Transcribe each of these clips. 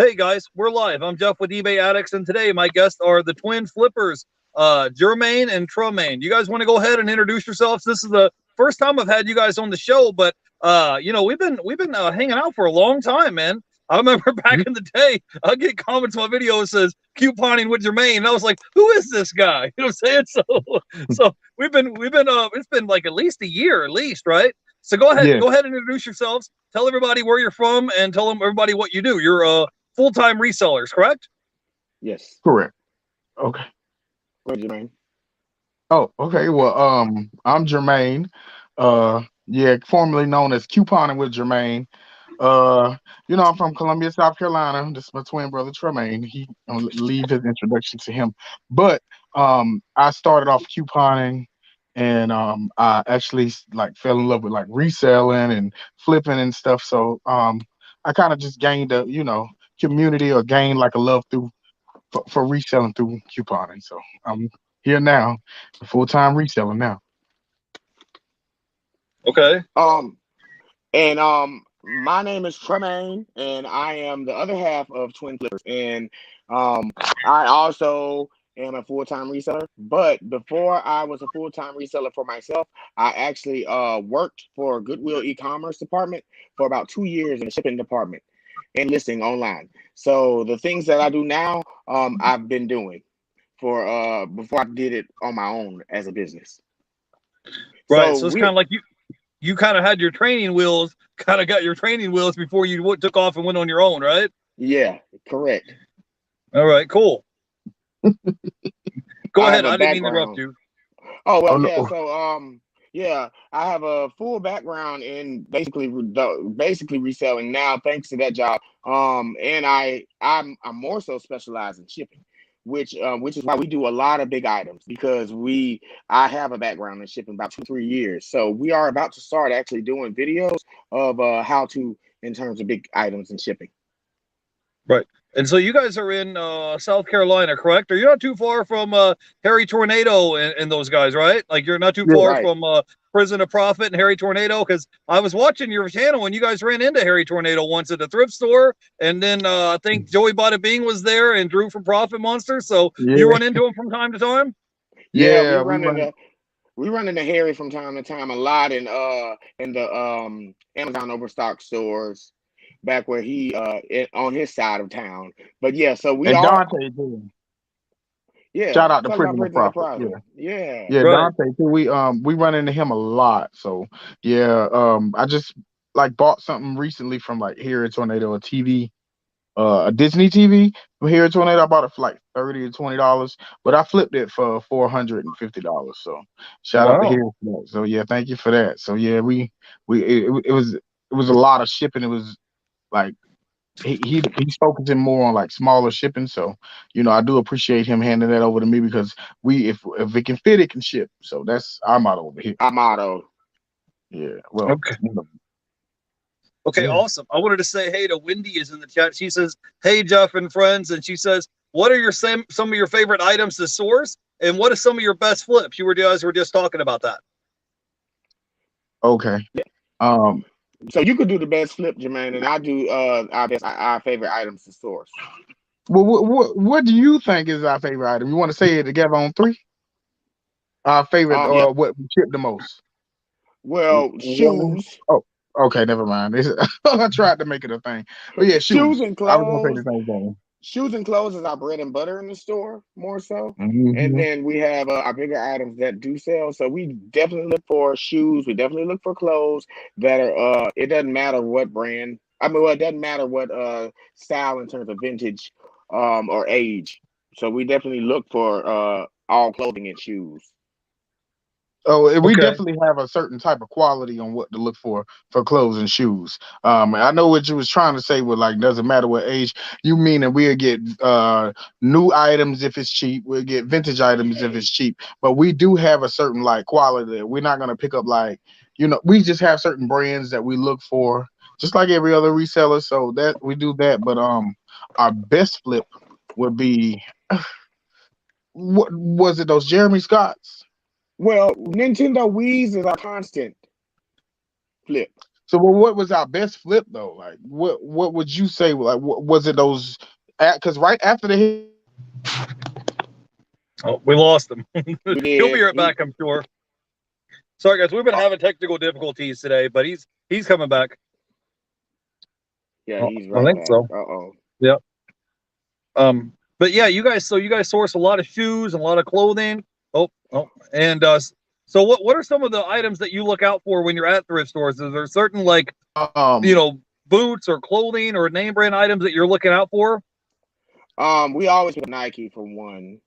Hey guys, we're live. I'm Jeff with eBay Addicts, and today my guests are the twin Flippersz, Jermaine and Tremaine. You guys want to go ahead and introduce yourselves? This is the first time I've had you guys on the show, but we've been hanging out for a long time, man. I remember back in the day, I get comments on my video that says couponing with Jermaine, and I was like, "Who is this guy?" You know what I'm saying? So we've been it's been like at least a year, at least, right? So Yeah, go ahead and introduce yourselves. Tell everybody where you're from, and tell them everybody what you do. You're full-time resellers, correct? Yes. correct. Okay. Go ahead, Jermaine. Oh, okay. Well, I'm Jermaine. Yeah, formerly known as Couponing with Jermaine. Uh, I'm from Columbia, South Carolina. This is my twin brother Tremaine. I'll leave his introduction to him. But I started off couponing, and I actually like fell in love with like reselling and flipping and stuff. So I kind of just gained a community or gained like a love through for reselling through couponing. So I'm here now, full time reseller now. Okay. Um, and my name is Tremaine, and I am the other half of Twin Flippers. And I also am a full-time reseller. But before I was a full-time reseller for myself, I actually worked for Goodwill e-commerce department for about 2 years in the shipping department and listing online. So the things that I do now, I've been doing for before I did it on my own as a business. Right. So So it's kind we of like you kind of had your training wheels, kind of got your training wheels before you took off and went on your own, right? Yeah, correct. All right. Cool. Go I have ahead. a I didn't mean to interrupt background. you. Oh Oh well, no. yeah. So yeah, I have a full background in basically reselling now, thanks to that job. And I'm more so specialized in shipping, which is why we do a lot of big items because we I have a background in shipping about 2 3 years. So we are about to start actually doing videos of how to in terms of big items and shipping. Right. And so you guys are in South Carolina, correct? Or you're not too far from Harry Tornado and those guys, right? Like you're not too Yeah. far Right. from Prison of Profit and Harry Tornado, because I was watching your channel and you guys ran into Harry Tornado once at the thrift store, and then I think Joey Bada Bing was there and Drew from Profit Monster. So you Yeah. run into him from time to time. Yeah, we Yeah. We run run. into we run into Harry from time to time a lot in the Amazon Overstock stores back where on his side of town. But yeah, so we And are Dante too. yeah, Shout out to talk about Prison of Prison of Profit. Yeah. Profit. Yeah. Yeah, Right. Dante too. We run into him a lot. So yeah, I just like bought something recently from like here at Tornado, a TV, a Disney TV from here at Tornado. I bought it for like $30 to $20, but I flipped it for $450. So shout out to Wow. here for that. So yeah, thank you for that. So yeah, it was a lot of shipping. It was like he's focusing more on like smaller shipping. So I do appreciate him handing that over to me because we if it can fit, it can ship. So that's our motto over here. Our motto. Yeah. Well, Okay. Okay, yeah. awesome. I wanted to say hey to Wendy is in the chat. She says, "Hey Jeff and friends," and she says, "What are some of your favorite items to source, and what are some of your best flips?" You guys were just talking about that. Okay. Um. So you could do the best flip, Jermaine, and I do our favorite items to source. Well, what do you think is our favorite item? You want to say it together on three? Our favorite, Yeah. or what we ship the most? Well, One. shoes. Oh, okay. Never mind. I tried to make it a thing, but yeah, Shoes shoes. and I was gonna say clothes. the same thing. Shoes and clothes is our bread and butter in the store, more so. And Hmm. then we have our bigger items that do sell. So we definitely look for shoes. We definitely look for clothes that are. It doesn't matter what brand. I mean, well, it doesn't matter what style in terms of vintage, or age. So we definitely look for all clothing and shoes. Oh, we Okay. definitely have a certain type of quality on what to look for clothes and shoes. I know what you was trying to say with like doesn't matter what age. You mean that we'll get new items if it's cheap. We'll get vintage items if it's cheap. But we do have a certain like quality that we're not gonna pick up like we just have certain brands that we look for, just like every other reseller. So that we do that. But our best flip would be what was it? Those Jeremy Scotts. Well, Nintendo Wii's is our constant flip. So, well, what was our best flip though? Like, what would you say? Like, was it those? Because right after the hit, Oh, we lost him. We He'll be did. right back, I'm sure. Sorry, guys, we've been having technical difficulties today, but he's coming back. Yeah, Oh, he's I right think back. so. Uh-oh. Yeah. But yeah, you guys source a lot of shoes and a lot of clothing. And so what are some of the items that you look out for when you're at thrift stores? Is there certain like um, boots or clothing or name brand items that you're looking out for? We always pick up Nike for one.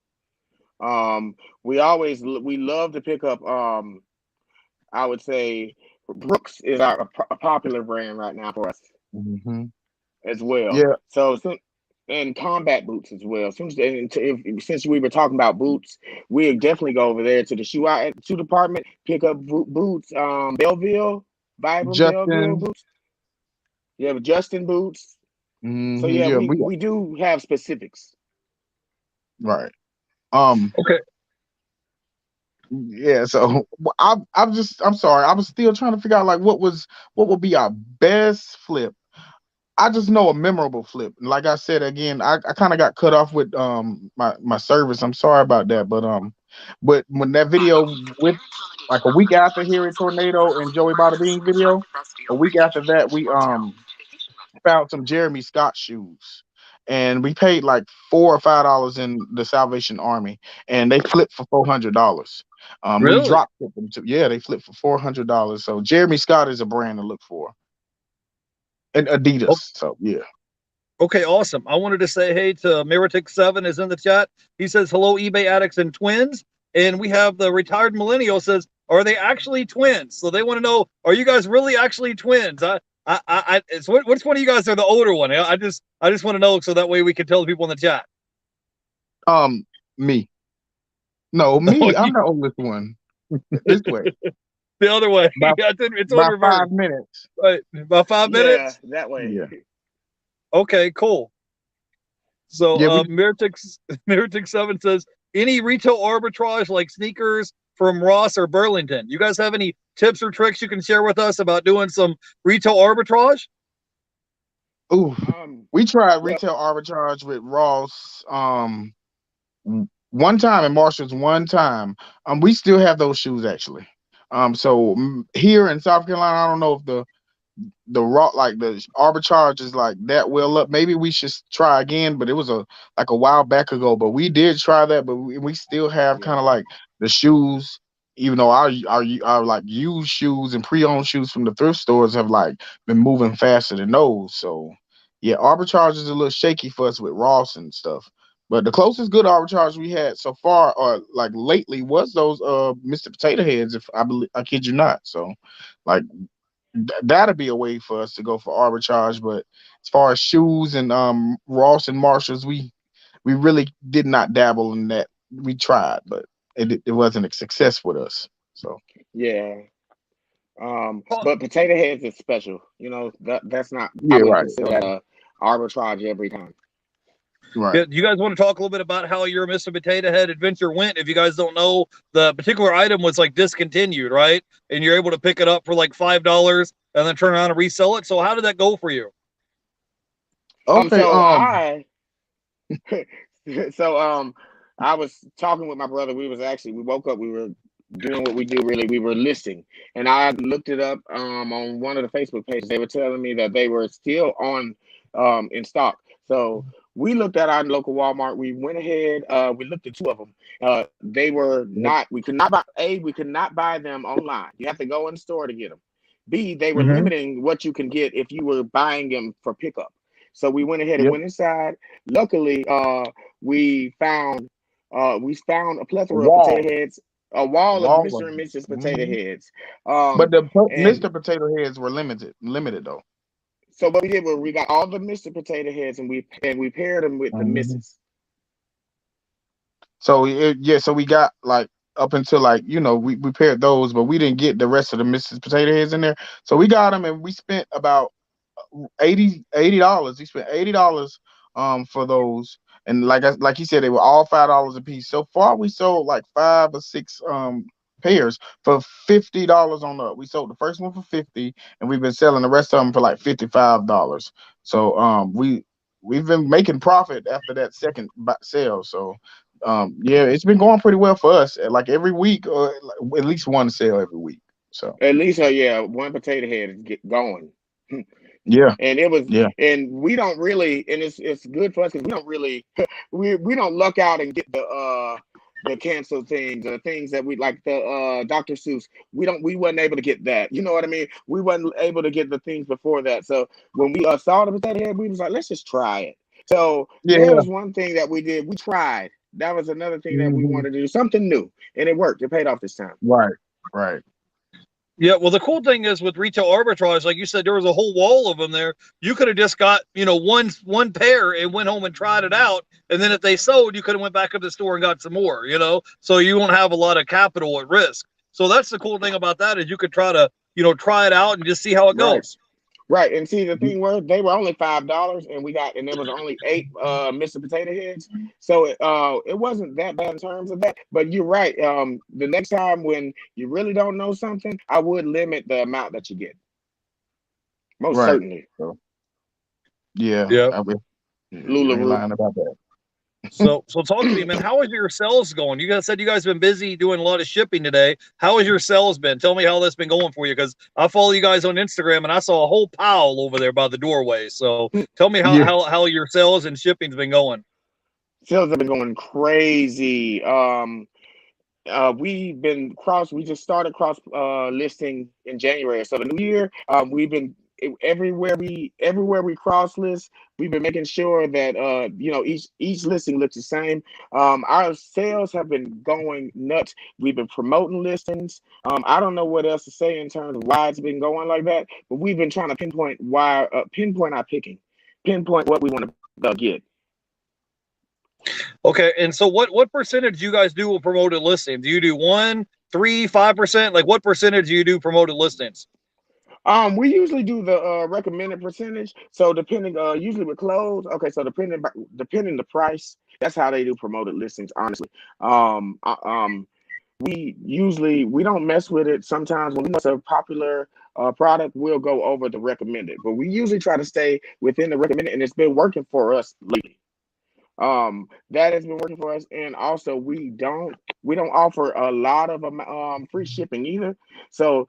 Um, we love to pick up. I would say Brooks is a popular brand right now for us mhm. as well. Yeah, And combat boots as well. Since we were talking about boots, we definitely go over there to the shoe department, pick up boots. Belleville, Vibram Belleville Justin. boots. Yeah, Justin boots. So Hmm, yeah, yeah, we do have specifics. right. Um, Okay. yeah. So I'm sorry. I was still trying to figure out like what would be our best flip. I just know a memorable flip. Like I said again, I kind of got cut off with my service. I'm sorry about that, but when that video with like a week after hearing Tornado and Joey Bada Bean video, a week after that we found some Jeremy Scott shoes. And we paid like $4 or $5 in the Salvation Army, and they flipped for $400. We Really? dropped them to, yeah, they flipped for $400. So Jeremy Scott is a brand to look for, and O- Adidas. So yeah. Okay, awesome. I wanted to say hey to Meritic7 is in the chat. He says hello, eBay addicts and twins. And we have the retired millennial says, are they actually twins? So they want to know, are you guys really actually twins? It's which one of you guys are the older one? I just want to know so that way we can tell the people in the chat. Me. No, me. I'm the oldest one. This way. The other way. By Yeah, it's on by reverse. 5 minutes. Right. About 5 minutes. Yeah, that way. Yeah. Okay, cool. So Yeah, we Meritic7 says any retail arbitrage like sneakers from Ross or Burlington. You guys have any tips or tricks you can share with us about doing some retail arbitrage? ooh. Um, We tried well, retail arbitrage with Ross one time and Marshalls one time. We still have those shoes actually. So here in South Carolina, I don't know if the raw like the arbitrage is like that well up. Maybe we should try again, but it was a while back ago. But we did try that, but we still have kind of yeah, like the shoes, even though our like used shoes and pre-owned shoes from the thrift stores have like been moving faster than those. So yeah, arbitrage is a little shaky for us with Ross and stuff. But the closest good arbitrage we had so far, or like lately, was those Mr. Potato Heads. If I believe, I kid you not. So, like that'd be a way for us to go for arbitrage. But as far as shoes and Ross and Marshalls, we really did not dabble in that. We tried, but it wasn't a success with us. So yeah. Oh, But potato heads is special. That's not. I yeah, wouldn't right, consider that a arbitrage every time. right. yeah, you guys want to talk a little bit about how your Mr. Potato Head adventure went? If you guys don't know, the particular item was like discontinued, right? And you're able to pick it up for like $5 and then turn around and resell it. So how did that go for you? Okay. So so I was talking with my brother. We woke up. We were doing what we do. Really, we were listing, and I looked it up on one of the Facebook pages. They were telling me that they were still on in stock. So we looked at our local Walmart. We went ahead. We looked at two of them. They were Yep. not. We could not buy. We could not buy them online. You have to go in the store to get them. B, they were Mm-hmm. limiting what you can get if you were buying them for pickup. So we went ahead and Yep. went inside. Luckily, we found a A plethora of potato wall, heads, a a wall of wall of Mr. and them. Mrs. Potato Hmm. Heads. But And Mr. Potato Heads were limited though. so what we did was we got all the Mr. Potato Heads and we paired them with the Hmm. Mrs. So yeah, so we got like up until like we paired those, but we didn't get the rest of the Mrs. Potato Heads in there. So we got them, and we spent about $80. We spent $80 for those, and like you said, they were all $5 a piece. So far, we sold like five or six pairs for $50 on up. We sold the first one for 50, and we've been selling the rest of them for like $55. So we've been making profit after that second sale. So yeah, it's been going pretty well for us. Like every week, or at least one sale every week. So At least, yeah, one potato head is going. yeah, And it was, yeah, and we don't really, and it's good for us because we don't really, we don't luck out and get the canceled things, the things that we like, the Dr. Seuss. We wasn't able to get that. You know what I mean? We wasn't able to get the things before that. So when we saw the potato head, we was like, let's just try it. So that yeah. was one thing that we did. We tried. That was another thing that we Hmm. wanted to do, something new, and it worked. It paid off this time. Right, right. Yeah, well, the cool thing is with retail arbitrage, like you said, there was a whole wall of them there. You could have just got, one pair and went home and tried it out, and then if they sold, you could have went back up to the store and got some more. So you won't have a lot of capital at risk. So that's the cool thing about that is you could try to, try it out and just see how it Right. goes. Right, and see the thing was they were only $5, and there was only 8 Mr. Potato Heads, so it wasn't that bad in terms of that. But you're right. The next time when you really don't know something, I would limit the amount that you get. Most Right. certainly, So yeah, Yeah. you ain't Lularoe. lying about that. So talk to me, man. How is your sales going? You guys said you guys been busy doing a lot of shipping today. How has your sales been? Tell me how that's been going for you, because I follow you guys on Instagram and I saw a whole pile over there by the doorway. So tell me how Yeah. how your sales and shipping's been going. Sales have been going crazy. We just started cross listing in January. So the new year, we've been everywhere we cross list, we've been making sure that each listing looks the same. Our sales have been going nuts. We've been promoting listings. I don't know what else to say in terms of why it's been going like that, but we've been trying to pinpoint our picking, pinpoint what we want to get. Okay, and so what percentage do you guys do with promoted listings? Do you do 1, 3, 5%? Like what percentage do you do promoted listings? We usually do the recommended percentage. So depending, usually with clothes, okay. So depending the price, that's how they do promoted listings. Honestly, we don't mess with it. Sometimes when we know it's a popular product, we'll go over the recommended, but we usually try to stay within the recommended, and it's been working for us lately. That has been working for us, and also we don't offer a lot of free shipping either. So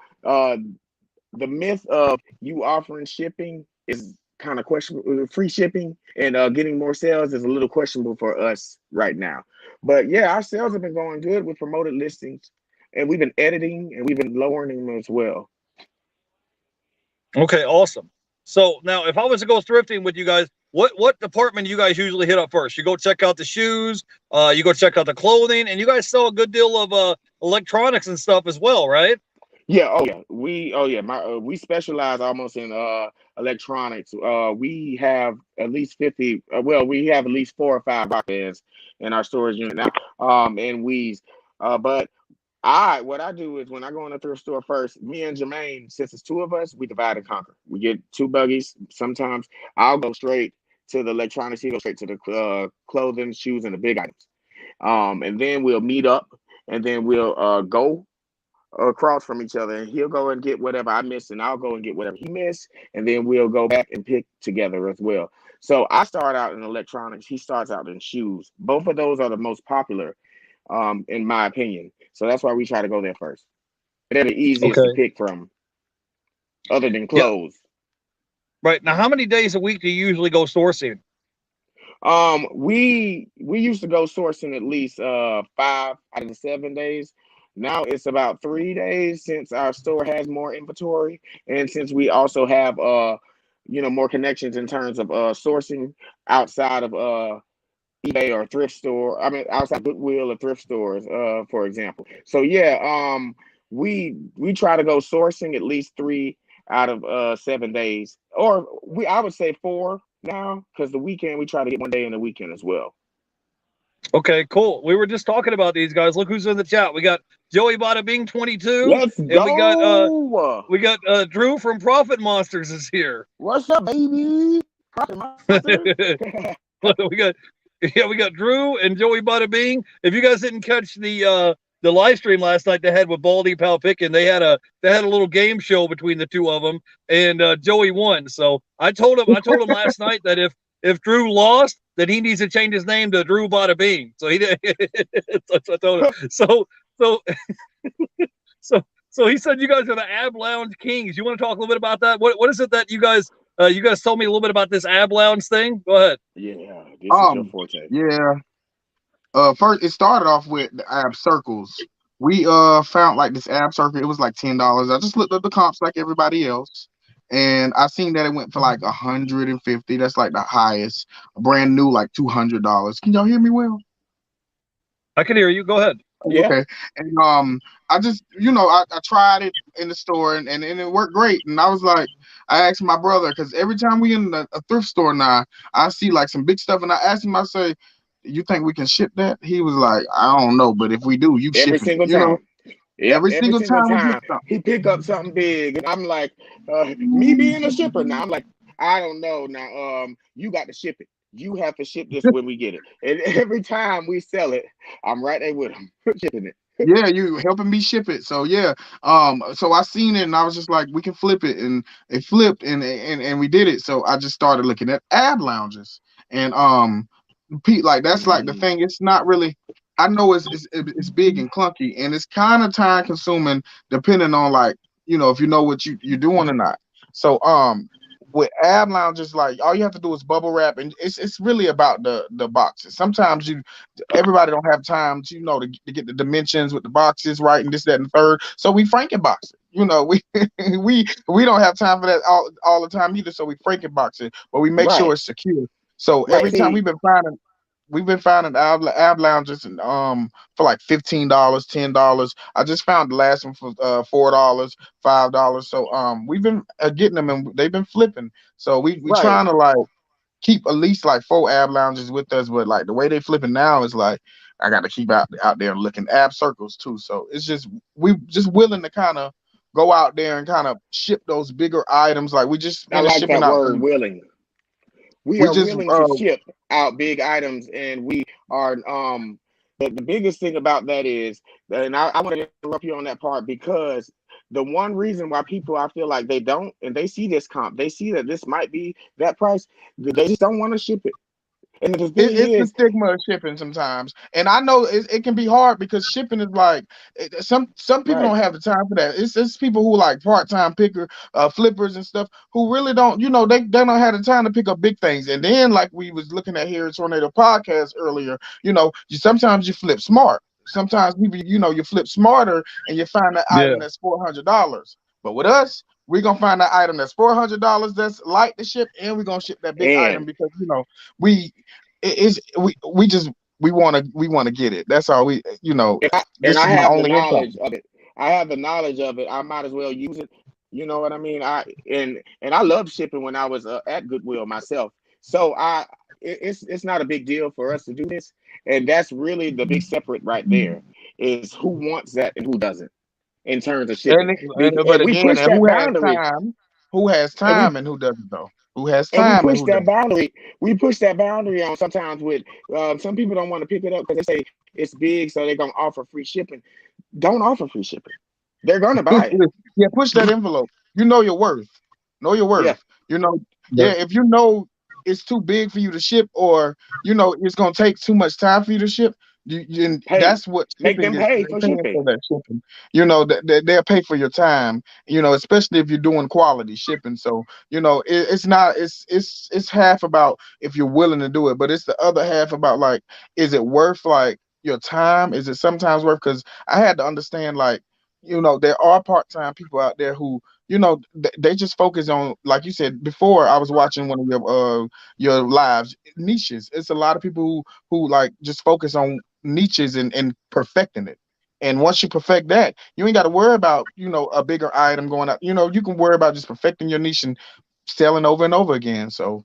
the myth of you offering shipping is kind of questionable. Free shipping and getting more sales is a little questionable for us right now. But yeah, our sales have been going good with promoted listings, and we've been editing and we've been lowering them as well. Okay, awesome. So now, if I was to go thrifting with you guys, what department do you guys usually hit up first? You go check out the shoes, you go check out the clothing, and you guys sell a good deal of electronics and stuff as well, right? Yeah, we specialize almost in electronics. We have at least 50, we have at least 4 or 5 boxes in our storage unit now. And we but what I do is when I go in the thrift store first, me and Jermaine, since it's 2 of us, we divide and conquer. We get 2 buggies. Sometimes I'll go straight to the electronics, he goes straight to the clothing, shoes, and the big items. And then we'll meet up, and then we'll go across from each other, and he'll go and get whatever I missed, and I'll go and get whatever he missed, and then we'll go back and pick together as well. So I start out in electronics, he starts out in shoes. Both of those are the most popular, in my opinion. So that's why we try to go there first. They're the easiest to Okay. pick from, other than Yeah. clothes. Right. Now, how many days a week do you usually go sourcing? We used to go sourcing at least 5 out of the 7 days. Now it's about 3 days since our store has more inventory, and since we also have more connections in terms of sourcing outside of eBay or thrift store. I mean, outside Goodwill or thrift stores, for example. So yeah, we try to go sourcing at least 3 out of 7 days, or I would say 4 now, because the weekend we try to get 1 day in the weekend as well. Okay, cool. We were just talking about these guys. Look who's in the chat. We got Joey Bada Bing 22, Let's and go. we got Drew from Profit Monsters is here. What's up, baby? we got Drew and Joey Bada Bing. If you guys didn't catch the the live stream last night they had with Baldy Pal Pickin. They had a little game show between the two of them, and Joey won. So I told him last night that if Drew lost, then he needs to change his name to Drew Bada Bean. So he did. So I told him. So so he said you guys are the Ab Lounge Kings. You want to talk a little bit about that? What is it that you guys told me a little bit about this Ab Lounge thing? Go ahead. Yeah, this is your forte. Yeah. First it started off with the ab circles. We found like this ab circle. It was like $10. I just looked up the comps like everybody else, and I seen that it went for like 150. That's like the highest. Brand new, like $200. Can y'all hear me well? I can hear you. Go ahead. Yeah. Okay. And I just I tried it in the store and it worked great. And I was like, I asked my brother, because every time we in a thrift store now, I see like some big stuff, and I asked him, I say, you think we can ship that? He was like, I don't know, but if we do, you Every shipping it. single time. Yep, Every every single single time we get time something. he pick up something big, and I'm like, me being a shipper now, I'm like, I don't know now. You got to ship it. You have to ship this when we get it. And every time we sell it, I'm right there with him shipping it. Yeah, you helping me ship it. So yeah, so I seen it and I was just like, we can flip it, and it flipped, and we did it. So I just started looking at ab lounges, and Pete, like that's like the Mm, thing. It's not really. I know it's big and clunky, and it's kind of time consuming, depending on like if you know what you're doing or not. So with ab lounges, like all you have to do is bubble wrap, and it's really about the boxes. Sometimes everybody don't have time to to get the dimensions with the boxes right and this, that, and the third. So we Frankenbox it. We we don't have time for that all the time either. So we Frankenbox it, but we make sure right, it's secure. So right. every time See, we've been finding ab lounges and for like $15, $10. I just found the last one for $4, $5. So we've been getting them, and they've been flipping. So we right. trying to like keep at least like 4 ab lounges with us, but like the way they flipping now is like I got to keep out there looking ab circles too. So it's just we just willing to kind of go out there and kind of ship those bigger items. Like we just I finished like shipping that out word, willing. We we are just willing to ship out big items, and we are the biggest thing about that is, and I want to interrupt you on that part, because the one reason why people, I feel like they don't, and they see this comp, they see that this might be that price, they just don't want to ship it. And the thing it's the is, stigma of shipping sometimes, and I know it can be hard because shipping is like some people right, don't have the time for that. It's people who like part-time picker, flippers and stuff, who really don't, they don't have the time to pick up big things. And then like we was looking at here in Tornado Podcast earlier, sometimes you flip smart. Sometimes people, you flip smarter and you find that Yeah. item that's $400. But with us, we're gonna find that item that's $400 that's light to ship, and we're gonna ship that big item and because we we just we want to get it. That's all and this I is my have the only income. knowledge of it. I have the knowledge of it. I might as well use it. You know what I mean? I love shipping when I was at Goodwill myself. So it's not a big deal for us to do this, and that's really the big separate right there, is who wants that and who doesn't in terms of shipping. But And we again, push and that boundary, who has and we time and who doesn't though? Who has and we time and push who that doesn't? boundary. We push that boundary on sometimes with some people don't want to pick it up because they say it's big, so they're gonna offer free shipping. Don't offer free shipping. They're gonna buy it. Yeah, push that envelope. You know your worth. Know your Yeah. worth. You know, Yeah. yeah, if you know it's too big for you to ship, or it's gonna take too much time for you to ship, and Pay. that's what Make shipping them is. pay They're for paying shipping. for that shipping. They'll pay for your time. Especially if you're doing quality shipping. So it's not. It's half about if you're willing to do it, but it's the other half about like, is it worth like your time? Is it sometimes worth? Because I had to understand like there are part-time people out there who they just focus on, like you said before. I was watching one of your lives, niches. It's a lot of people who like just focus on niches and perfecting it. And once you perfect that, you ain't got to worry about a bigger item going out. You can worry about just perfecting your niche and selling over and over again. So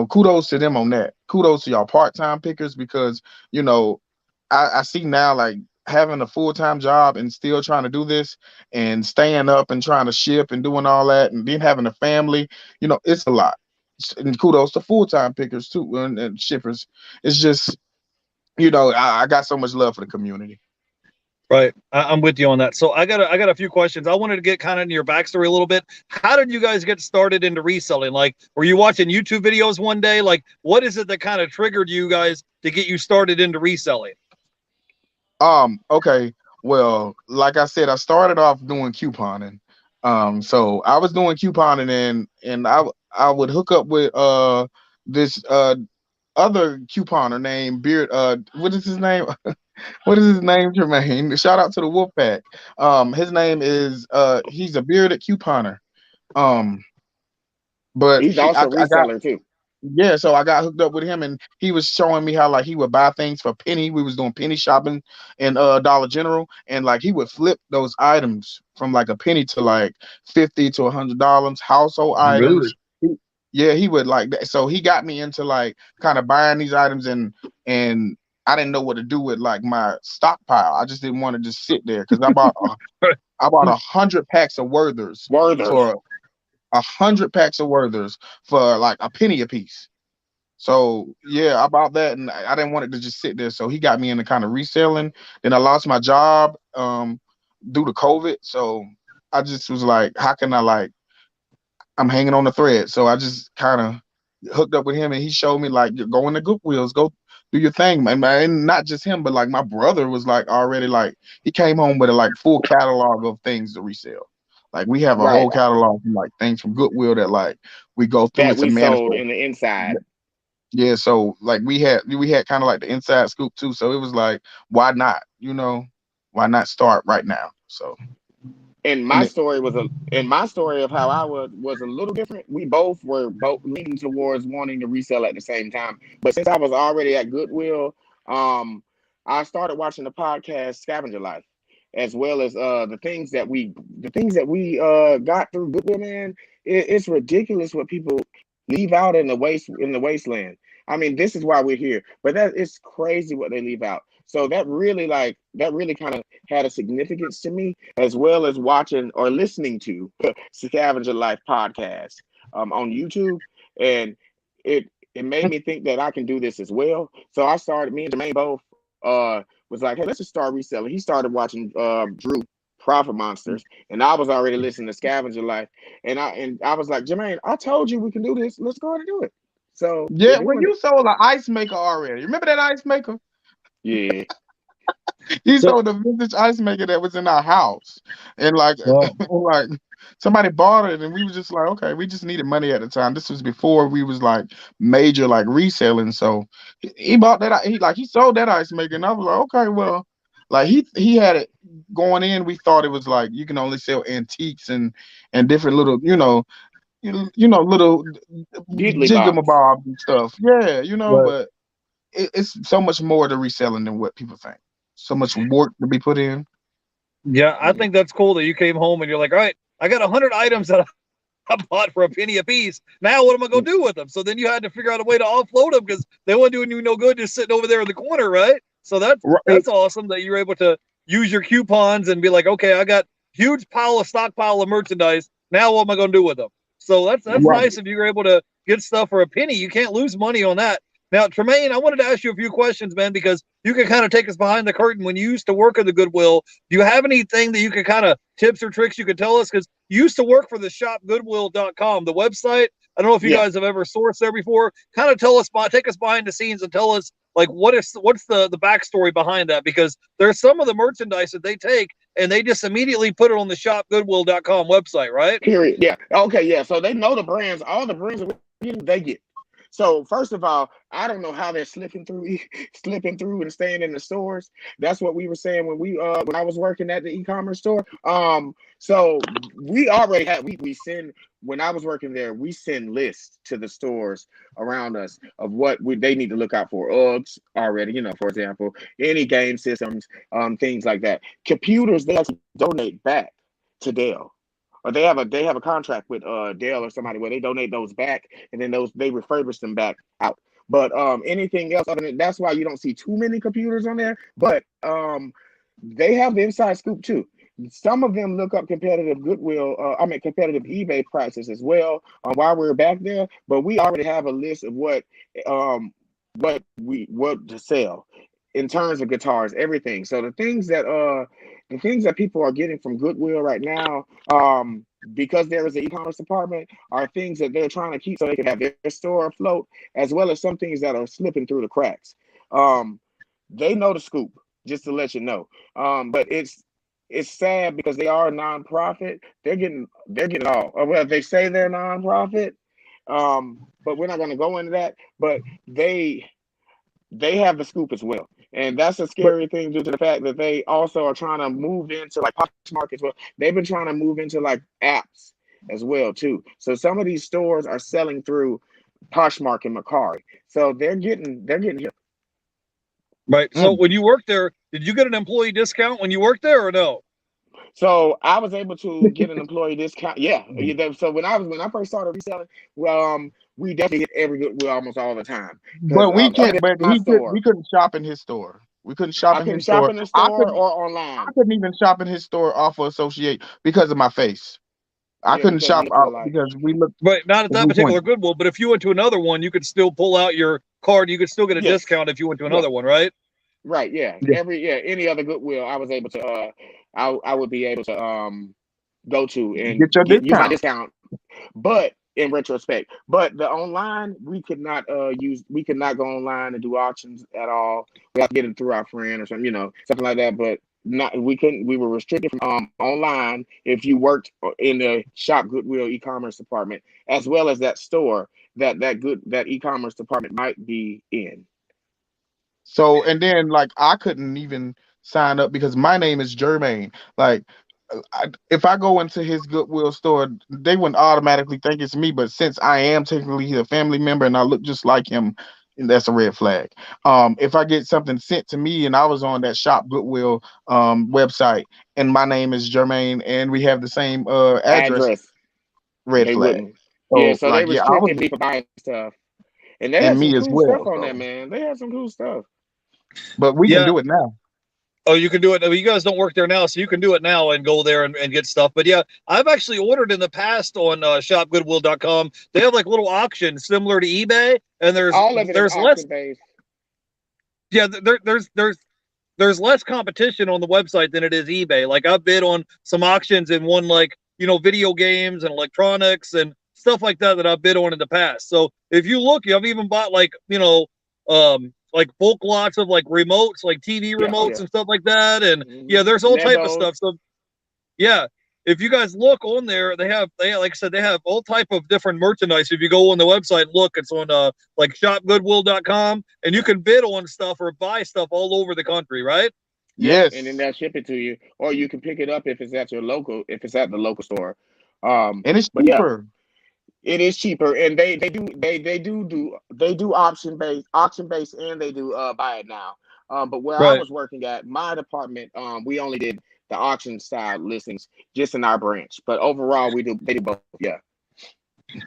kudos to them on that. Kudos to y'all part-time pickers, because you know I see now like having a full-time job and still trying to do this and staying up and trying to ship and doing all that and then having a family, it's a lot. And kudos to full-time pickers too, and shippers. It's just, I got so much love for the community. Right. I'm with you on that. So I got a few questions. I wanted to get kind of into your backstory a little bit. How did you guys get started into reselling? Like, were you watching YouTube videos one day? Like, what is it that kind of triggered you guys to get you started into reselling? Okay. Well, like I said, I started off doing couponing. So I was doing couponing, and I would hook up with this other couponer named Beard. What is his name? What is his name, Jermaine? Shout out to the Wolfpack. His name is he's a bearded couponer. Um, but He's also a I got reseller too. yeah, so I got hooked up with him, and he was showing me how like he would buy things for penny. We was doing penny shopping in Dollar General, and like he would flip those items from like a penny to like $50 to $100, household items. Really? Yeah, he would like that. So he got me into like kind of buying these items, and I didn't know what to do with like my stockpile. I just didn't want to just sit there because I bought 100 packs of Werthers Werther's. for 100 packs of Werthers for like a penny a piece. So yeah, about that, and I didn't want it to just sit there. So he got me into kind of reselling. Then I lost my job due to COVID. So I just was like, how can I like I'm hanging on the thread. So I just kind of hooked up with him, and he showed me like go into Goodwills, go do your thing, man. And not just him, but like my brother was like already like he came home with a like full catalog of things to resell. Like we have a Right. whole catalog from like things from Goodwill that like we go through. That It's a we sold manifold. in the inside. Yeah, so like we had kind of like the inside scoop too. So it was like, why not? Why not start right now? So And and my it, story was a and my story of how I was a little different. We both were both leaning towards wanting to resell at the same time. But since I was already at Goodwill, um, I started watching the podcast Scavenger Life, as well as the things that we got through Goodwill. Man, it's ridiculous what people leave out in the wasteland. I mean, this is why we're here, but that it's crazy what they leave out. So that really kind of had a significance to me, as well as watching or listening to Scavenger Life podcast on YouTube, and it made me think that I can do this as well. So I started. Me and Jermaine both was like, hey, let's just start reselling. He started watching Drew Profit Monsters, and I was already listening to Scavenger Life, and I was like, Jermaine, I told you we can do this. Let's go ahead and do it. So we're yeah, well, doing you it. sold an ice maker already. Remember that ice maker? Yeah. He So, sold a vintage ice maker that was in our house, and like, wow. like somebody bought it, and we was just like, okay, we just needed money at the time. This was before we was like major like reselling. So he bought that. He sold that ice maker, and I was like, okay, well, like he had it going in. We thought it was like you can only sell antiques and different little little Diddly bops. jiggamabobs and stuff. Yeah, Right. but it's so much more to reselling than what people think. So much work to be put in. Yeah, I think that's cool that you came home and you're like, all right, I got 100 items that I bought for a penny a piece. Now what am I going to do with them? So then you had to figure out a way to offload them because they weren't doing you no good just sitting over there in the corner, right? So that's Right. that's awesome that you're able to use your coupons and be like, okay, I got huge stockpile of merchandise. Now what am I going to do with them? So that's Right. nice if you're able to get stuff for a penny. You can't lose money on that. Now, Tremaine, I wanted to ask you a few questions, man, because you can kind of take us behind the curtain. When you used to work at the Goodwill, do you have anything that you could kind of tips or tricks you could tell us? Because you used to work for the shopgoodwill.com, the website. I don't know if you Yeah. guys have ever sourced there before. Kind of take us behind the scenes and tell us like what's the backstory behind that? Because there's some of the merchandise that they take and they just immediately put it on the shopgoodwill.com website, right? Period. Yeah. Okay. Yeah. So they know the brands. All the brands that they get. So first of all, I don't know how they're slipping through, slipping through and staying in the stores. That's what we were saying when I was working at the e-commerce store. So we already had we send when I was working there, we send lists to the stores around us of what they need to look out for. Uggs already, for example, any game systems, things like that. Computers they actually donate back to Dell, or they have a contract with Dell or somebody where they donate those back, and then those they refurbish them back out. But anything else other than that's why you don't see too many computers on there. But they have the inside scoop too. Some of them look up competitive Goodwill, competitive eBay prices as well while we're back there. But we already have a list of what to sell. in terms of guitars, everything. So the things that people are getting from Goodwill right now, because there is an e-commerce department, are things that they're trying to keep so they can have their store afloat, as well as some things that are slipping through the cracks. They know the scoop, just to let you know. But it's sad because they are a nonprofit. They're getting it all. Well, they say they're a nonprofit, but we're not going to go into that. But they have the scoop as well. And that's a But scary thing due to the fact that they also are trying to move into like Poshmark as well. They've been trying to move into like apps as well too. So some of these stores are selling through Poshmark and Mercari. So they're getting hit. Right. So when you worked there, did you get an employee discount when you worked there or no? So I was able to get an employee discount. Yeah. So when I first started reselling, we definitely hit every Goodwill almost all the time. but we can't. But My store, we couldn't shop in his store. We couldn't shop I in couldn't his shop store. in the store or I online. couldn't even shop in his store off of Associate because of my face. I Yeah, couldn't because you shop look out alike. because we looked. Right. Not at that We particular pointed. Goodwill, but if you went to another one, you could still pull out your card. You could still get a Yes. discount if you went to Yeah. another one, right? Right. Yeah. Yeah. Any other Goodwill, I was able to. I would be able to go to and Get your use my discount. discount. But in retrospect, but the online we could not we could not go online and do auctions at all. We have to get it through our friend or something, something like that. But not we couldn't. We were restricted from online if you worked in the shop Goodwill e-commerce department, as well as that store that e-commerce department might be in. So and then like I couldn't even sign up because my name is Jermaine. Like if I go into his Goodwill store, they wouldn't automatically think it's me. But since I am technically a family member and I look just like him, that's a red flag. If I get something sent to me and I was on that Shop Goodwill website and my name is Jermaine and we have the same address, Address. red They flag. wouldn't. Yeah, So so they like yeah, I restricted was me from buying stuff. And they and had some me as cool stuff well. on there, So man. They had some cool stuff. but we can Yeah. do it now. Oh, you can do it. You guys don't work there now, so you can do it now and go there and get stuff. But yeah, I've actually ordered in the past on shopgoodwill.com. They have like little auctions similar to eBay, and All of it is there's less. auction based. Yeah, there's less competition on the website than it is eBay. Like I bid on some auctions and won like video games and electronics and stuff like that I bid on in the past. So if you look, I've even bought like bulk lots of like remotes, like TV Yeah, oh remotes yeah. and stuff like that. And yeah, Mm-hmm. there's all type of Legos. stuff. So yeah, if you guys look on there, they have like I said, they have all type of different merchandise. If you go on the website and look, it's on like shopgoodwill.com, and you can bid on stuff or buy stuff all over the country, right? Yep, and then Yes. they'll ship it to you, or you can pick it up if it's at the local store. And it's But yeah, cheaper. it is cheaper, and they do auction based, and they do buy it now. But where I Right. was working at my department, we only did the auction style listings just in our branch. But overall, they do both. Yeah.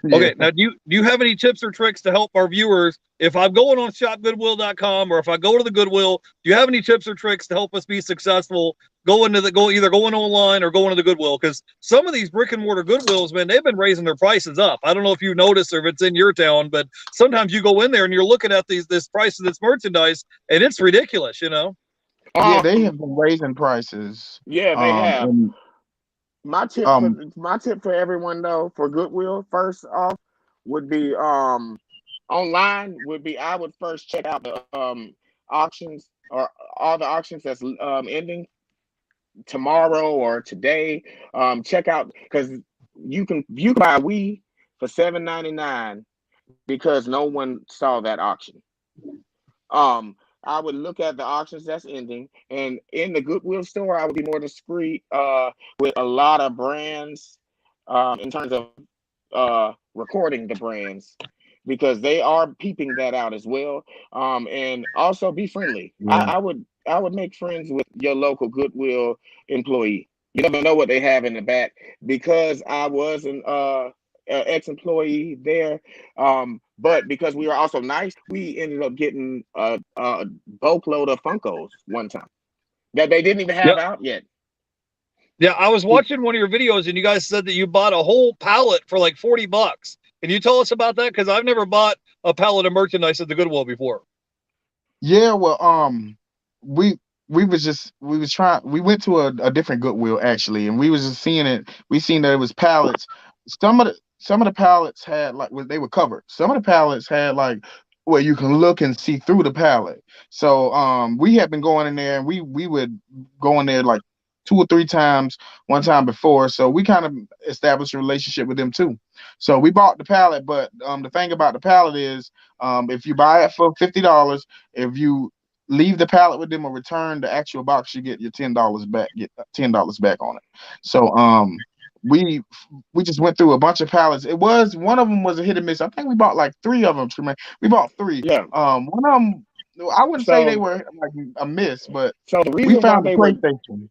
Yeah. Okay, now do you have any tips or tricks to help our viewers? If I'm going on shopgoodwill.com or if I go to the Goodwill, do you have any tips or tricks to help us be successful either going online or going to the Goodwill? Because some of these brick and mortar Goodwills, man, they've been raising their prices up. I don't know if you notice or if it's in your town, but sometimes you go in there and you're looking at this price of this merchandise and it's ridiculous, Yeah, they Um. have been raising prices. Yeah, they have. And My tip for um everyone though for Goodwill first off would be online would be I would first check out the auctions or all the auctions that's ending tomorrow or today. Check out because you can buy a Wii for $7.99 because no one saw that auction. Um, I would look at the auctions that's ending, and in the Goodwill store, I would be more discreet with a lot of brands in terms of recording the brands because they are peeping that out as well. And also be friendly. yeah. I would make friends with your local Goodwill employee. You never know what they have in the back because I was an ex-employee there. But because we were also nice, we ended up getting a boatload of Funkos one time that they didn't even Yeah. have out yet. Yeah, I was watching one of your videos and you guys said that you bought a whole pallet for like $40. Can you tell us about that? Because I've never bought a pallet of merchandise at the Goodwill before. Yeah, well, we went to a different Goodwill actually, and we was just seeing it. We seen that it was pallets. Some of the pallets had like they were covered. Some of the pallets had like where you can look and see through the pallet. So we had been going in there, and we would go in there like 2 or 3 times one time before. So we kind of established a relationship with them too. So we bought the pallet, but the thing about the pallet is if you buy it for $50, if you leave the pallet with them or return the actual box, you get your $10 back. Get $10 back on it. So we we just went through a bunch of pallets. It was one of them was a hit and miss. I think we bought like 3 of them. Tremaine. We bought 3. Yeah. One of them I wouldn't say they So were like a miss, but so the we reason why found the they were PlayStation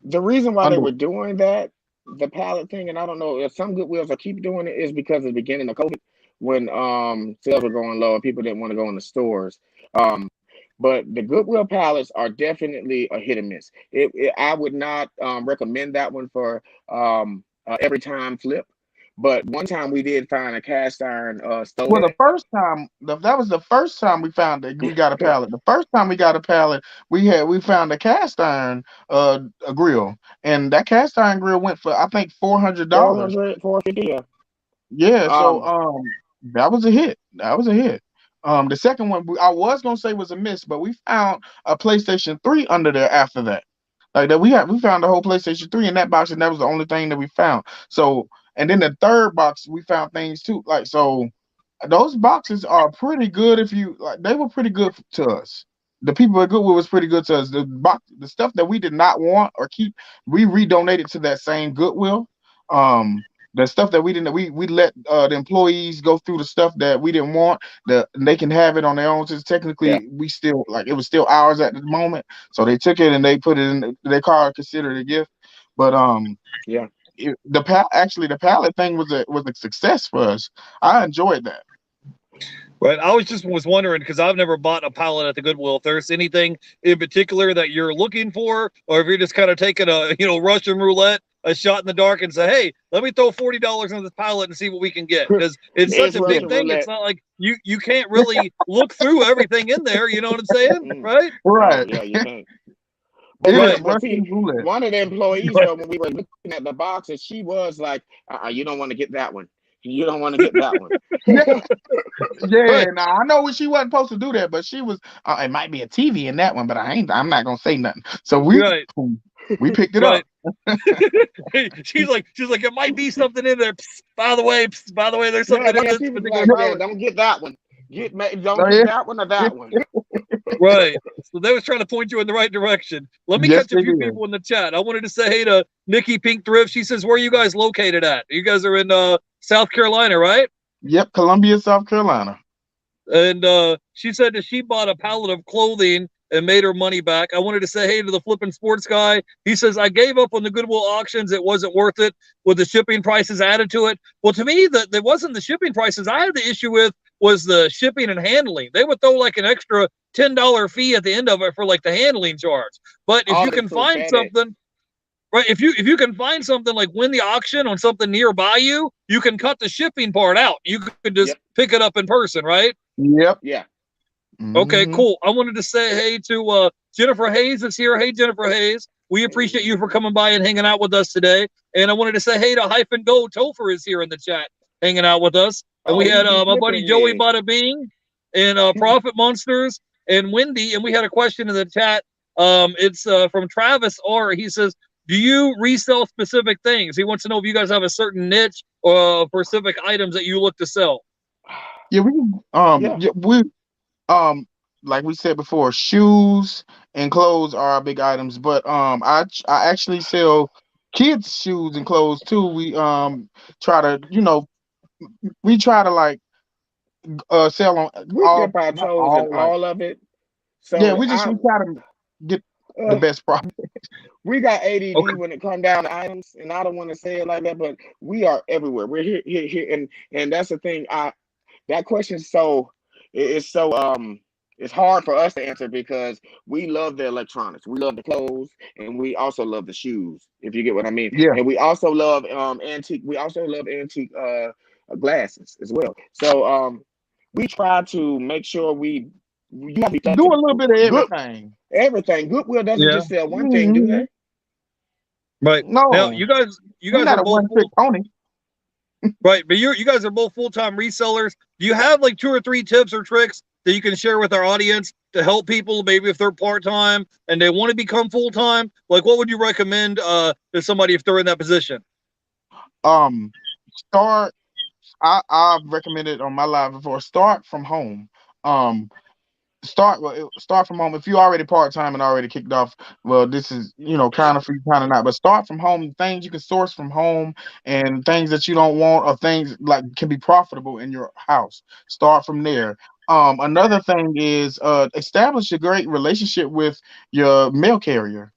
the reason why they under. were doing that, the pallet thing, and I don't know if some Goodwills will keep doing it, is because of the beginning of COVID when sales were going low and people didn't want to go in the stores. But the Goodwill pallets are definitely a hit and miss. I would not recommend that one for every time flip. But one time we did find a cast iron stove. Well, the first time that was the first time we found that we got a pallet. The first time we got a pallet, we found a cast iron a grill, and that cast iron grill went for I think $400. 400, 450, yeah. Yeah, so Um, that was a hit. That was a hit. The second one I was gonna say was a miss, but we found a PlayStation 3 under there after that. Like that we found the whole PlayStation 3 in that box, and that was the only thing that we found. So and then the third box we found things too. Like so those boxes are pretty good if you like they were pretty good to us. The people at Goodwill was pretty good to us. The stuff that we did not want or keep, we redonated to that same Goodwill. The stuff that we didn't we let the employees go through the stuff that we didn't want, they can have it on their own, since yeah, technically we still like it was still ours at the moment. So they took it and they put it in their car, considered a gift. But yeah. actually the pallet thing was a success for us. I enjoyed that. Right. I was wondering because I've never bought a pallet at the Goodwill. If there's anything in particular that you're looking for, or if you're just kind of taking a Russian roulette, a shot in the dark, and say, hey, let me throw $40 on this pallet and see what we can get, because it's such It's a big Russian thing. It's roulette. not like you can't really look through everything in there. You know what I'm saying, Mm. right? Right. Yeah, you can't. It is Right. But see, Russian roulette. one of the employees though, when we were looking at the boxes, she was like, "You don't want to get that one. You don't want to get that one." Yeah, yeah. Right. Now I know she wasn't supposed to do that, but she was. It might be a TV in that one, but I'm not gonna say nothing. So Right. we picked it Right. up. she's like, it might be something in there. Psst, by the way, there's Yeah, something in yeah, this she was particular like, "Yeah, pallet. don't get that one. Don't So, get yeah. that one or that one." Right. So they was trying to point you in the right direction. Let me Yes, catch a they few did. people in the chat. I wanted to say hey to Nikki Pink Thrift. She says, where are you guys located at? You guys are in South Carolina, right? Yep, Columbia, South Carolina. And she said that she bought a pallet of clothing and made her money back. I wanted to say hey to the flipping sports guy. He says, I gave up on the Goodwill auctions. It wasn't worth it with the shipping prices added to it. Well, to me, that wasn't the shipping prices. I had the issue with was the shipping and handling. They would throw like an extra $10 fee at the end of it for like the handling charge. But if Oh, you they can threw find FedEx. something, right? If you can find something like win the auction on something nearby you can cut the shipping part out. You could just Yep. pick it up in person, right? Yep. Yeah. Okay, Mhm. cool. I wanted to say hey to Jennifer Hayes is here. Hey, Jennifer Hayes. We appreciate you for coming by and hanging out with us today. And I wanted to say hey to Hyphen Go. Topher is here in the chat hanging out with us. And Oh, we he had be my buddy flipping Joey me. Bada Bing and Profit Monsters and Wendy. And we had a question in the chat. It's from Travis R. He says, do you resell specific things? He wants to know if you guys have a certain niche or specific items that you look to sell. Yeah, Yeah. we like we said before, shoes and clothes are our big items. But I actually sell kids shoes and clothes too. Try to we try to like sell on We all, dip our not toes in all, like, all of it. yeah, So we try to get the uh, best profit. we got ADD Okay. when it come down to items, and I don't want to say it like that, but we are everywhere. We're here, and that's the thing. That question is it's hard for us to answer because we love the electronics, we love the clothes, and we also love the shoes, if you get what I mean. Yeah, And we also love antique. We also love antique glasses as well. So we try to make sure you have to be do a little flexible. bit of Good everything. everything. Goodwill doesn't Yeah. just sell one thing, do Mhm. they? Right. Now No, you we're guys are not a both one trick full. pony. Right, but you guys are both full-time resellers. Do you have like 2 or 3 tips or tricks that you can share with our audience to help people, maybe if they're part-time and they want to become full-time? Like, what would you recommend to somebody if they're in that position? Um, start. I've recommended on my live before. Start from home. Um, start from home. If you're already part-time and already kicked off, well, this is, kind of free, kind of not, but start from home. Things you can source from home, and things that you don't want, or things like can be profitable in your house. Start from there. Another thing is, establish a great relationship with your mail carrier.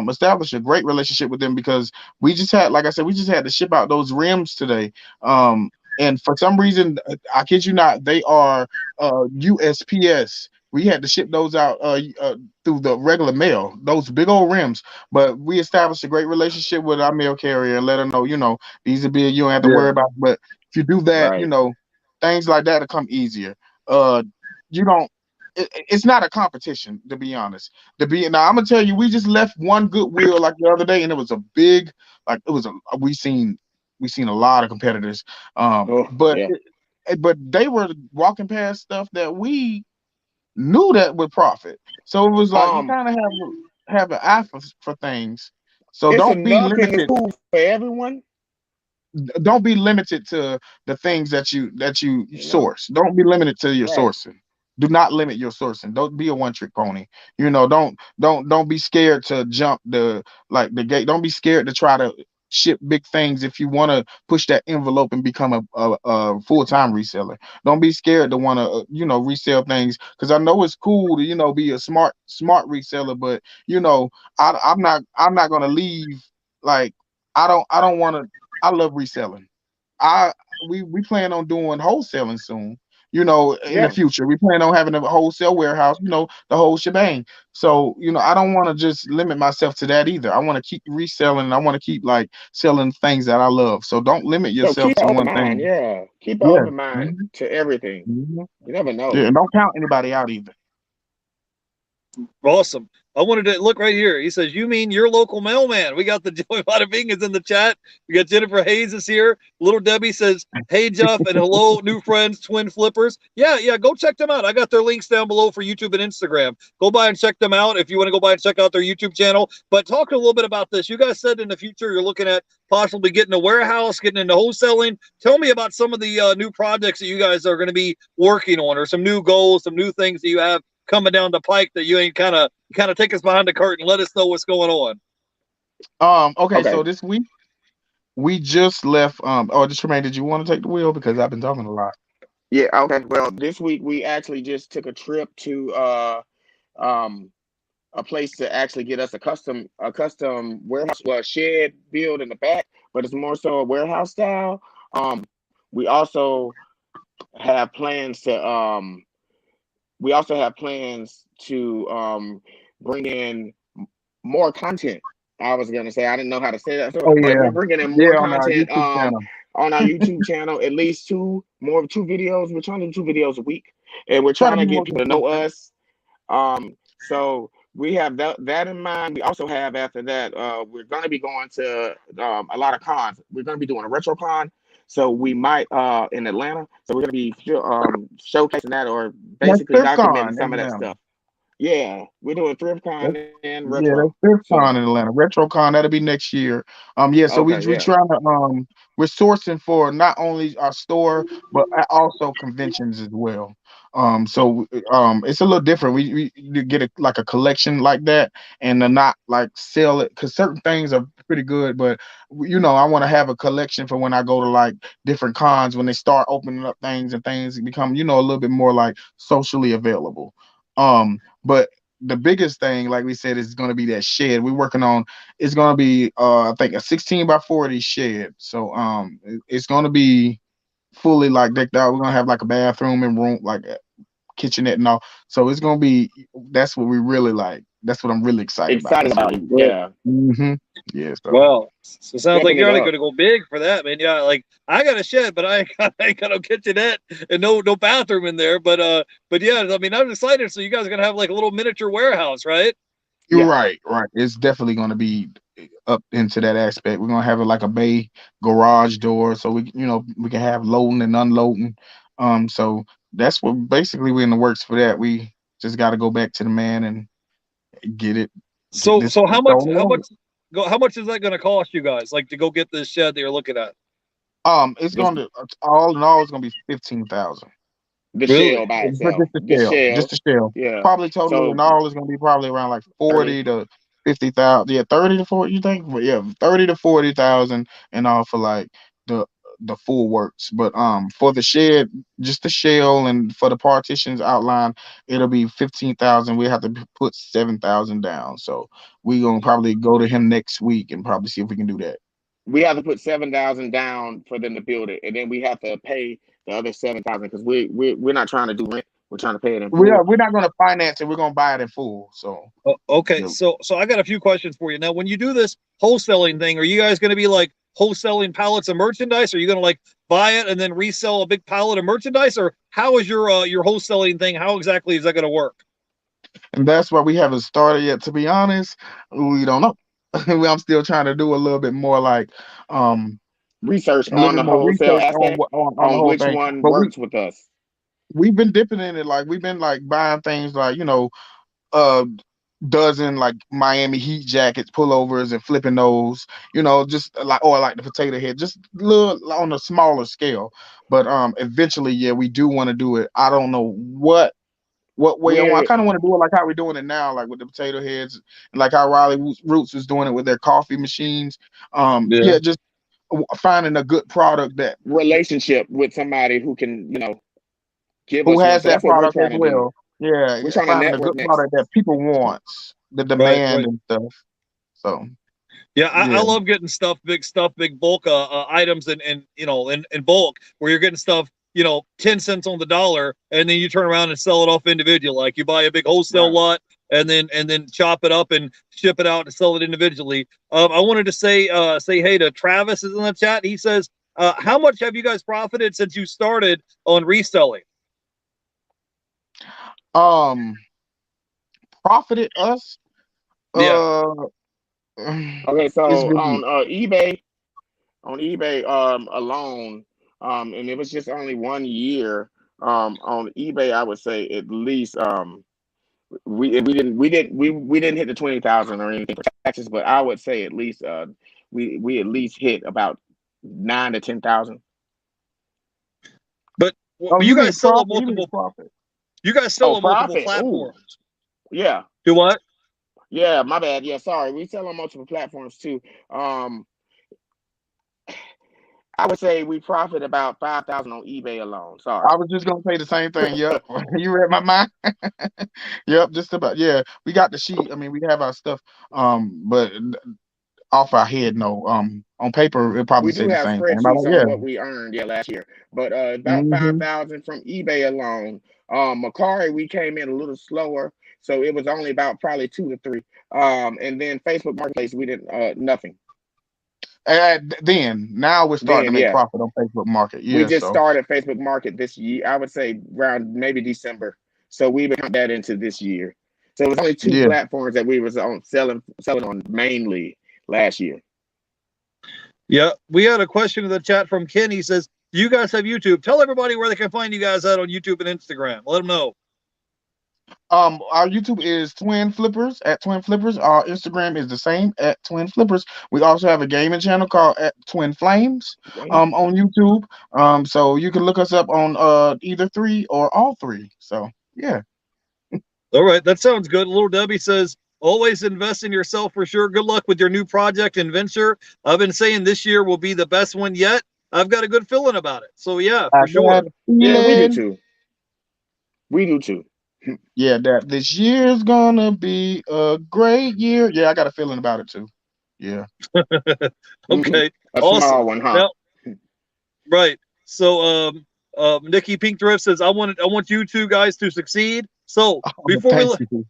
Establish a great relationship with them, because we just had, like I said, we just had to ship out those rims today. And for some reason, I kid you not, they are USPS. We had to ship those out through the regular mail, those big old rims. But we established a great relationship with our mail carrier and let her know, these will be, you don't have to Yeah. worry about. But if you do that, Right. things like that will come easier. Uh, you don't. It's not a competition, to be honest. Now, I'm gonna tell you, we just left one Goodwill like the other day, and it was a big, like it was a we seen a lot of competitors, Oh, but yeah. but they were walking past stuff that we knew that would profit. So it was like you Um, kind of have an eye for things. So it's don't be enough and it's limited. cool for everyone. Don't be limited to the things that you You know. source. Don't be limited to your Right. sourcing. Do not limit your sourcing. Don't be a one trick pony. Don't be scared to jump the gate. Don't be scared to try to ship big things if you want to push that envelope and become a full-time reseller. Don't be scared to want to resell things, because I know it's cool to be a smart reseller, but I'm not gonna leave. Like, I don't want to. I love reselling. I we plan on doing wholesaling soon. In the Yeah. future, we plan on having a wholesale warehouse. The whole shebang. So, I don't want to just limit myself to that either. I want to keep reselling. And I want to keep like selling things that I love. So don't limit So yourself keep to an open one mind. thing. Yeah. Keep an Yeah. open mind Mhm. to everything. Mhm. You never Yeah, know. and don't count anybody out either. Awesome. I wanted to look right here. He says, "You mean your local mailman?" We got the Joey Bada Bing is in the chat. We got Jennifer Hayes is here. Little Debbie says, "Hey Jeff and hello new friends, Twin Flippers." Yeah, yeah. Go check them out. I got their links down below for YouTube and Instagram. Go by and check them out if you want to go by and check out their YouTube channel. But talk a little bit about this. You guys said in the future you're looking at possibly getting a warehouse, getting into wholesaling. Tell me about some of the new projects that you guys are going to be working on, or some new goals, some new things that you have coming down the pike that you ain't kind of take us behind the curtain. Let us know what's going on. Okay, Okay. so this week we just left. Just Tremaine, did you want to take the wheel, because I've been talking a lot? Yeah. Okay. Well, this week we actually just took a trip to um a place to actually get us a custom warehouse, well, a shed build in the back, but it's more so a warehouse style. We also have plans to bring in more content. I was gonna say, I didn't know how to say that, so, Oh but yeah, we're bringing in more yeah, on our content YouTube channel. on our YouTube channel. At least two videos. We're trying to do 2 videos a week, and we're Try to trying be to more get people to know consistent. us. So we have that in mind. We also have, after that, we're going to be going to a lot of cons. We're going to be doing a retro con. So we might in Atlanta. So we're going to be showcasing that, or Like basically documenting ThriftCon some in of that Atlanta. stuff. Yeah, we're doing thrift con and Yeah, retro. that's ThriftCon So in Atlanta. RetroCon, that'll be next year. Yeah, so we okay, we yeah. trying to we're sourcing for not only our store, but also conventions as well. So it's a little different. We get like a collection like that, and to not like sell it, because certain things are pretty good, but I want to have a collection for when I go to like different cons, when they start opening up things and things become a little bit more like socially available. But the biggest thing, like we said, is going to be that shed. We're working on. It's going to be, I think, a 16 by 40 shed. So it's going to be fully like decked out. We're going to have like a bathroom and room, like a kitchenette and all. So it's going to be. That's what we really like. that's what I'm really excited about. Excited about it. Yeah. Yeah. So. Wow. So it sounds like Stepping you're it going up. to go big for that, man. Yeah, like I got a shed, but I ain't got no kitchenette and no bathroom in there. But yeah, I mean, I'm excited. So you guys are gonna have like a little miniature warehouse, right? You're right. It's definitely going to be up into that aspect. We're going to have it like a bay garage door, so we can have loading and unloading. So that's what basically we're in the works for that. We just got to go back to the man and get So this how much on the road. how much is that going to cost you guys? Like to go get this shed that you're looking at? It's going to all in all, it's going to be 15,000. The Really? shell by But itself. The shell. just the shell. Yeah. Probably totally So in all is going to be probably around like 30. 40 to 50,000. Yeah, 30 to 40. You think? But yeah, 30 to 40,000 and all for like the full works. But for the shed, just the shell, and for the partitions outline, it'll be 15,000. We have to put 7,000 down. So we gonna probably go to him next week and probably see if we can do that. We have to put 7,000 down for them to build it, and then we have to pay the other 7,000 because we're not trying to do rent. We're trying to pay it in full. We're not gonna finance it. We're gonna buy it in full. So Okay, yeah. so I got a few questions for you. Now, when you do this wholesaling thing, are you guys going to be like wholesaling pallets of merchandise? Are you going to like buy it and then resell a big pallet of merchandise, or how is your wholesaling thing? How exactly is that going to work? And that's why we haven't started yet. To be honest, we don't know. I'm still trying to do a little bit more like Research a little on bit the more wholesale research aspect on the on whole which thing. one But works with us. we've been dipping in it. Like we've been like buying things like uh dozen like Miami Heat jackets, pullovers, and flipping those. Just like the potato head, just little on a smaller scale. But eventually, yeah, we do want to do it. I don't know what way I We're kind of want to do it like how we're doing it now, like with the potato heads, and like how Riley Roots is doing it with their coffee machines. Yeah. Yeah, just finding a good product that relationship with somebody who can, give who us one. has So that that's what we're product as trying to do. well. Yeah, We're trying to finding a network good next. product that people want, the Right. demand and stuff. So Yeah, I yeah, love getting stuff, big bulk items, and in bulk, where you're getting stuff 10 cents on the dollar, and then you turn around and sell it off individual. Like you buy a big wholesale Right. lot, and then chop it up and ship it out and sell it individually. I wanted to say hey to Travis is in the chat. He says, how much have you guys profited since you started on reselling? profited us. Yeah. Okay, It's so been on eBay alone, and it was just only 1 year. On eBay, I would say at least we didn't hit the 20,000 or anything for taxes, but I would say at least we at least hit about 9 to 10,000. But oh, you you mean guys sell on profit? You mean multiple. profit? You guys sell Oh, on multiple profit. Ooh, platforms. yeah. Do what? Yeah, my bad. Yeah, sorry. We sell on multiple platforms too. I would say we profit about 5,000 on eBay alone. Sorry. I was just gonna say the same thing. Yep, you read my mind. Yep, just about. Yeah, we got the sheet. I mean, we have our stuff. But off our head, no. On paper, it probably We say do the have same thing. spreadsheets on what we earned last year, but about Hmm 5,000 from eBay alone. Macari, we came in a little slower, so it was only about probably 2 to 3. And then Facebook Marketplace, we didn't nothing. Then now we're starting to Then make yeah, profit on Facebook Market. we Yeah, just so started Facebook Market this year. I would say around maybe December. So we would count that into this year. So it was only 2 yeah. platforms that we was on selling on mainly last year. Yeah, we had a question in the chat from Ken. He says, "Do you guys have YouTube? Tell everybody where they can find you guys at on YouTube and Instagram. Let them know." Our YouTube is Twin Flippersz at Twin Flippersz. Our Instagram is the same at Twin Flippersz. We also have a gaming channel called at Twin Flames on YouTube. So you can look us up on either 3 or all 3. So yeah. All right, that sounds good. Little Debbie says, "Always invest in yourself for sure. Good luck with your new project and venture. I've been saying this year will be the best one yet. I've got a good feeling about it. So yeah, I for sure." got a Yeah, we do feeling. too. We do too. Yeah, that this year's gonna be a great year. Yeah, I got a feeling about it too. Yeah. Okay, A awesome. small one, huh? Now, right. So Nikki Pink Drift says, I want you two guys to succeed. So Thank you.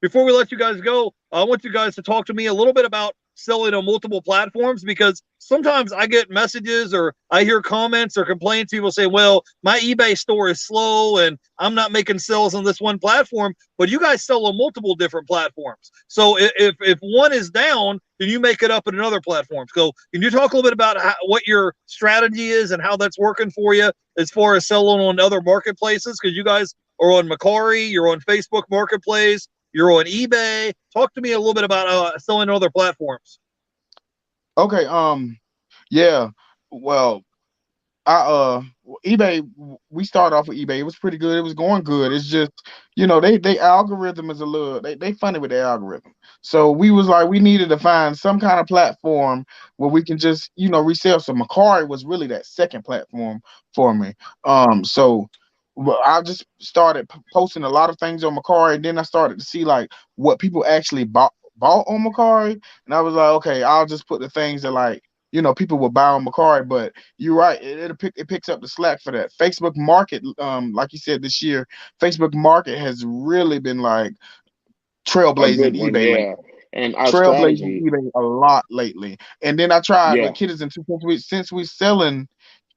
before we let you guys go, I want you guys to talk to me a little bit about selling on multiple platforms, because sometimes I get messages or I hear comments or complaints. People say, well, my eBay store is slow and I'm not making sales on this one platform, but you guys sell on multiple different platforms. So if one is down, then you make it up in another platform. So can you talk a little bit about what your strategy is and how that's working for you as far as selling on other marketplaces? Because you guys are on Macari, you're on Facebook Marketplace, you're on eBay. Talk to me a little bit about selling on other platforms. Okay. Yeah. Well, eBay, we started off with eBay. It was pretty good. It was going good. It's just, they algorithm is a little, they funny with their algorithm. So we was like, we needed to find some kind of platform where we can just, resell. So Macari was really that second platform for me. So I just started posting a lot of things on Macari, and then I started to see like what people actually bought on Macari, and I was like, okay, I'll just put the things that like people will buy on Macari. But you're right, it picks up the slack for that. Facebook Market, like you said, this year, Facebook Market has really been like A trailblazing good one, eBay lately. yeah. And our Trailblazing strategy, eBay a lot lately. And then I tried yeah, with Kittens and Two, since we selling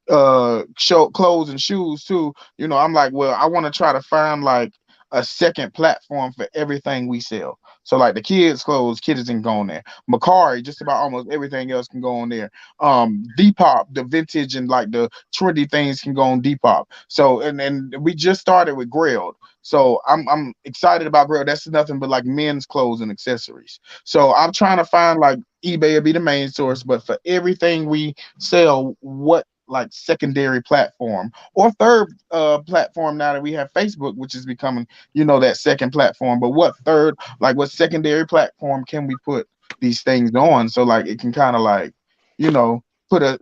clothes and shoes too, I'm like, well, I want to try to find like a second platform for everything we sell. So like the kids clothes, kids can go on there. Macari, just about almost everything else can go on there. Depop, the vintage and like the trendy things can go on Depop. So and we just started with Grailed. So I'm excited about Grailed. That's nothing but like men's clothes and accessories. So I'm trying to find like eBay will be the main source, but for everything we sell, what like secondary platform or third platform, now that we have Facebook, which is becoming that second platform. But what third, like what secondary platform can we put these things on, so like it can kind of like you know put a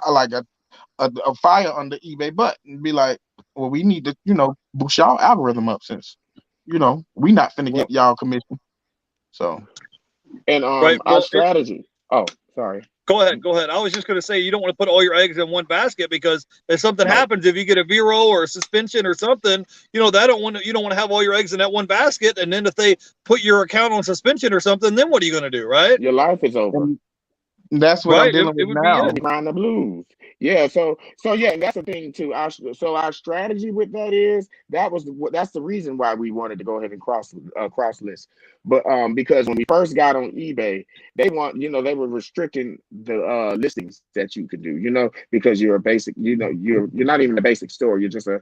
like a fire under eBay butt and be like, well, we need to boost y'all algorithm up, since we not finna well, get y'all commission. So and Right. our Well, strategy. Oh, sorry. go ahead. Go ahead. I was just going to say, you don't want to put all your eggs in one basket, because if something No, happens, if you get a Vero or a suspension or something, you don't want to have all your eggs in that one basket. And then if they put your account on suspension or something, then what are you going to do? Right. your life is over. and that's what I'm Right. dealing It with would be You'll it. now. be crying the blues. Yeah, so yeah, and that's the thing too. Our strategy with that is that's the reason why we wanted to go ahead and cross list. But because when we first got on eBay, they were restricting the listings that you could do, because you're a basic, you're not even a basic store, you're just a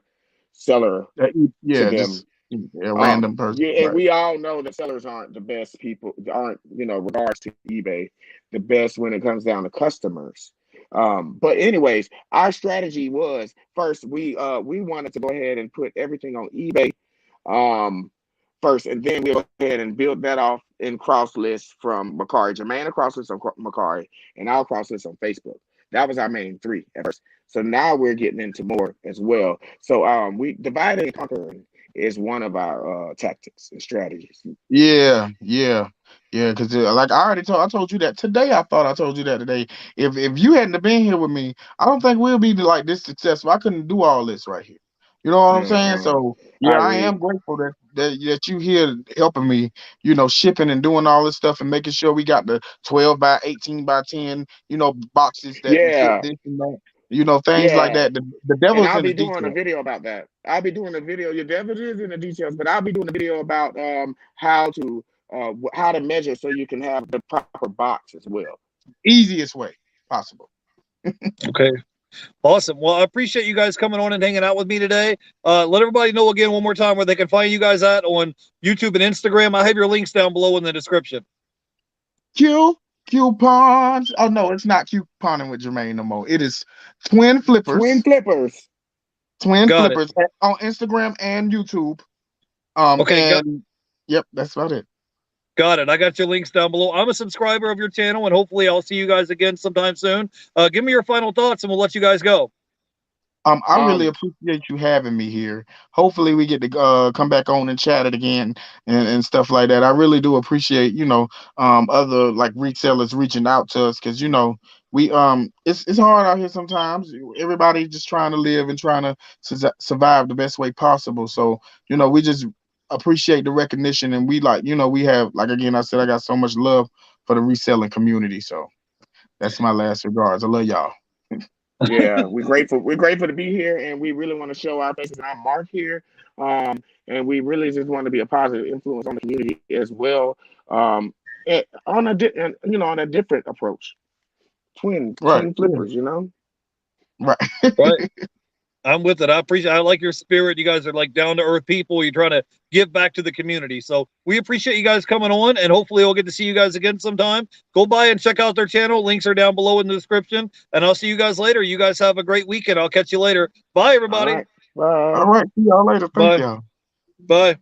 seller to Yeah, them. just a random person, Yeah, and right? we all know that sellers aren't the best people, aren't, regards to eBay, the best when it comes down to customers. But anyways, our strategy was first we wanted to go ahead and put everything on eBay um first, and then we'll go ahead and build that off in cross list from Macari, Jermaine, a cross list on Macari, and our cross list on Facebook. That was our main three at first. So now we're getting into more as well. So we dividing and conquering is one of our tactics and strategies. Yeah, yeah, yeah. Because like I told you that today. I thought I told you that today. If you hadn't have been here with me, I don't think we'll be like this successful. I couldn't do all this right here. You know what I'm saying? Mm-hmm. So I yeah, I read. am grateful that you here helping me. Shipping and doing all this stuff and making sure we got the 12 by 18 by 10. Boxes that will fit Yeah, this and that. Things like yeah. that. The And devil's I'll in the be doing a detail. video about that. I'll be doing a video. Your devil is in the details, but I'll be doing a video about how to measure so you can have the proper box as well. Easiest way possible. Okay. Awesome. Well, I appreciate you guys coming on and hanging out with me today. Let everybody know again one more time where they can find you guys at on YouTube and Instagram. I have your links down below in the description. Coupons. Oh no, it's not couponing with Jermaine no more. It is Twin Twin Flippers. Flippersz. Twin Got it. Flippers on Instagram and YouTube. Okay. And yep, that's about it. Got it. I got your links down below. I'm a subscriber of your channel, and hopefully I'll see you guys again sometime soon. Give me your final thoughts, and we'll let you guys go. I really Um, appreciate you having me here. Hopefully we get to come back on and chat it again and stuff like that. I really do appreciate, other like resellers reaching out to us, because we it's hard out here sometimes. Everybody just trying to live and trying to survive the best way possible. So, we just appreciate the recognition, and we like, we have, like, again, I said, I got so much love for the reselling community. So that's my last regards. I love y'all. Yeah, we're grateful. We're grateful to be here, and we really want to show our faces and our mark here. And we really just want to be a positive influence on the community as well. On on a different approach. Twin Right. flippers, Right. Right. I'm with it. I like your spirit. You guys are like down to earth people. You're trying to give back to the community. So we appreciate you guys coming on, and hopefully we'll get to see you guys again sometime. Go by and check out their channel. Links are down below in the description, and I'll see you guys later. You guys have a great weekend. I'll catch you later. Bye, everybody. All right. Bye. All right. See y'all later. Thank Bye. y'all. Bye.